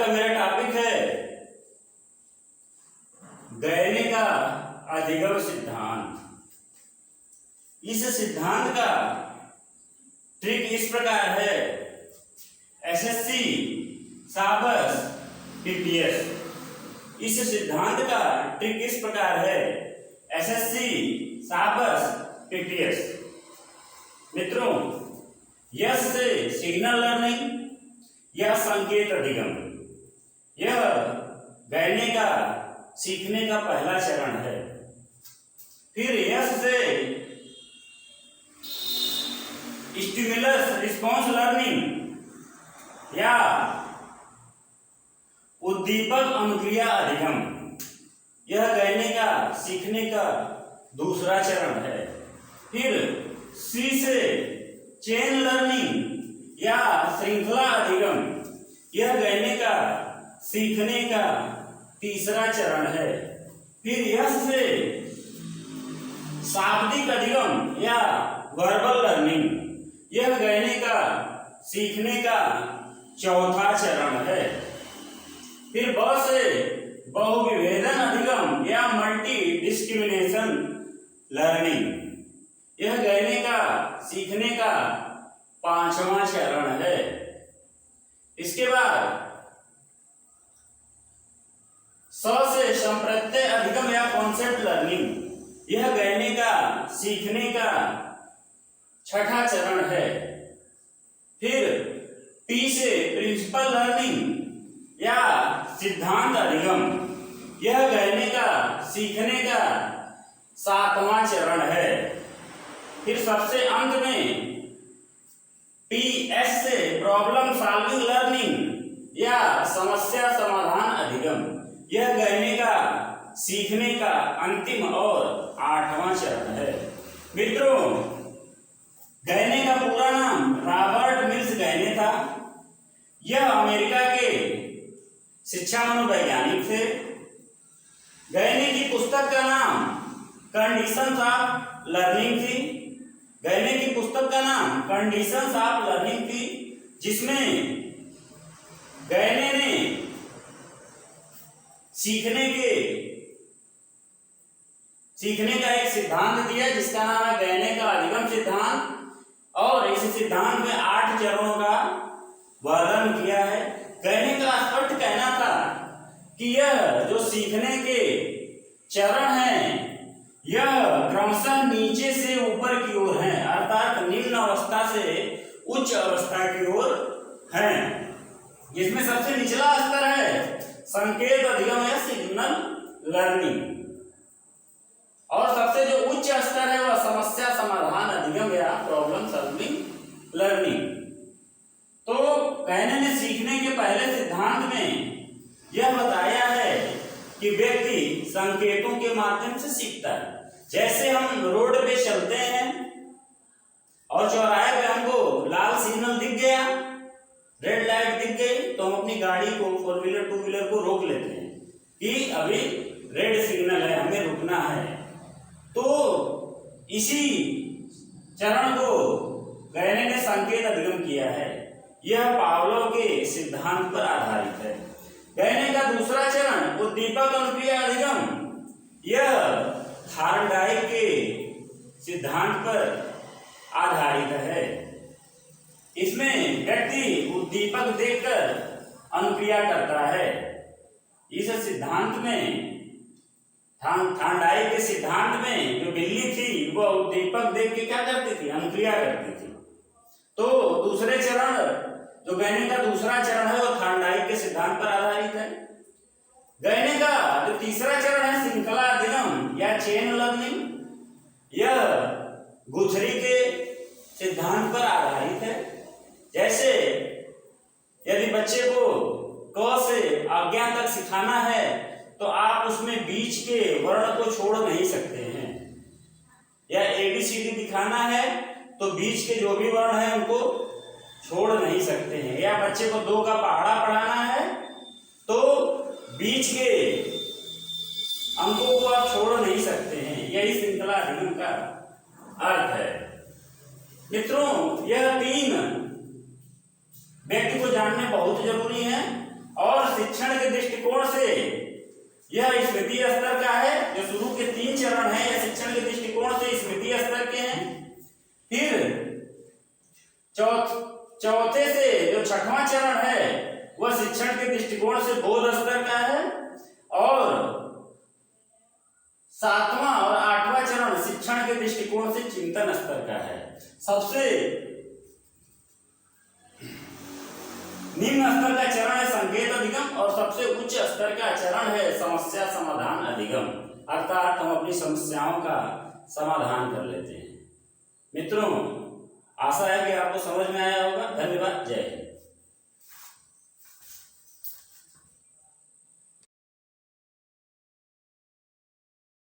का मेरा टॉपिक है गयने का अधिगम सिद्धांत। इस सिद्धांत का ट्रिक इस प्रकार है, एसएससी, शाबाश, पीपीएस। इस सिद्धांत का ट्रिक इस प्रकार है, एसएससी, शाबाश, पीपीएस। मित्रों, यस से सिग्नल लर्निंग या संकेत अधिगम, यह गयने का सीखने का पहला चरण है। फिर यस से स्टिमुलस रिस्पॉन्स लर्निंग या उद्दीपक अनुक्रिया अधिगम, यह गयने का सीखने का दूसरा चरण है। फिर सी से चेन लर्निंग या श्रृंखला अधिगम, यह गयने का सीखने का तीसरा चरण है। फिर यस से शाब्दिक अधिगम या वर्बल लर्निंग, यह गयने का सीखने का चौथा चरण है। फिर ब से बहुविभेदन अधिगम या मल्टी डिस्क्रिमिनेशन लर्निंग, यह गयने का सीखने का पांचवा चरण है। इसके बाद स से संप्रत्यय अधिगम या कॉन्सेप्ट लर्निंग, यह गयने का सीखने का छठा चरण है। फिर पी से प्रिंसिपल लर्निंग या सिद्धांत अधिगम, यह गयने का सीखने का सातवां चरण है। फिर सबसे अंत में पीएस से प्रॉब्लम सॉल्विंग लर्निंग या समस्या समाधान अधिगम, यह गयने का सीखने का अंतिम और आठवां चरण है। मित्रों, गयने का पूरा नाम रॉबर्ट मिल्स गयने था। यह अमेरिका के शिक्षा मनोवैज्ञानिक थे। गयने की पुस्तक का नाम कंडीशंस ऑफ लर्निंग थी। गयने की पुस्तक का नाम कंडीशंस ऑफ लर्निंग थी, जिसमें गयने ने सीखने का एक सिद्धांत दिया जिसका नाम है गयने का अधिगम सिद्धांत, और इस सिद्धांत में 8 चरणों का वर्णन किया है। गयने का स्पष्ट कहना था कि यह जो सीखने के चरण हैं, यह क्रमशः नीचे से ऊपर की ओर है, अर्थात निम्न अवस्था से उच्च अवस्था की ओर है। जिसमें सबसे निचला स्तर है संकेत अधिगम या सिग्नल लर्निंग, और सबसे जो उच्च स्तर है वह समस्या समाधान अधिगम या प्रॉब्लम सॉल्विंग लर्निंग। तो गयने ने सीखने के पहले सिद्धांत में यह बताया है कि व्यक्ति संकेतों के माध्यम से सीखता है। जैसे हम रोड पे चलते हैं और चौराहे पे हमको लाल सिग्नल दिख गया, रेड लाइट दिख गई, तो हम अपनी गाड़ी को, 4 व्हीलर 2 व्हीलर को रोक लेते हैं कि अभी रेड सिग्नल है, हमें रुकना है। तो इसी चरण को गयने ने संकेत अधिगम किया है। यह पावलोव के सिद्धांत पर आधारित है। गयने का दूसरा चरण उद्दीपक अनुक्रिया अधिगम, यह थार्नडाइक के सिद्धांत पर आधारित है। इसमें व्यक्ति उद्दीपक देखकर अनुक्रिया करता है। इस सिद्धांत में, थार्नडाइक के सिद्धांत में, जो बिल्ली थी वह उद्दीपक देख के क्या करती थी? अनुक्रिया करती थी। तो दूसरे चरण, जो गयने का दूसरा चरण है, वो थार्नडाइक के सिद्धांत पर आधारित है। गयने का जो तीसरा चरण है श्रृंखला अधिगम या चेन लर्निंग, यह गुथरी के सिद्धांत पर आधारित है। जैसे यदि बच्चे को क से आज्ञा तक सिखाना है तो आप उसमें बीच के वर्ण को छोड़ नहीं सकते हैं, या ABCD दिखाना है तो बीच के जो भी वर्ण है उनको छोड़ नहीं सकते हैं, या बच्चे को 2 का पहाड़ा पढ़ाना है तो बीच के अंकों को आप छोड़ नहीं सकते हैं। यही श्रृंखला अधिगम का अर्थ है। मित्रों, यह 3 व्यक्ति को जानने बहुत जरूरी है। और शिक्षण के दृष्टिकोण से यह स्मृति स्तर का है। जो शुरू के 3 चरण हैं यह शिक्षण के दृष्टिकोण से स्मृति स्तर के हैं। फिर चौथे से जो 6वां चरण है वह शिक्षण के दृष्टिकोण से बोध स्तर का है। और 7वां और 8वां चरण शिक्षण के दृष्टिकोण से चिंतन स्तर का है। सबसे निम्न स्तर का चरण है संकेत अधिगम और सबसे उच्च स्तर का चरण है समस्या समाधान अधिगम, अर्थात हम अपनी समस्याओं का समाधान कर लेते हैं। मित्रों, आशा है कि आपको समझ में आया होगा। धन्यवाद। जय हिंद।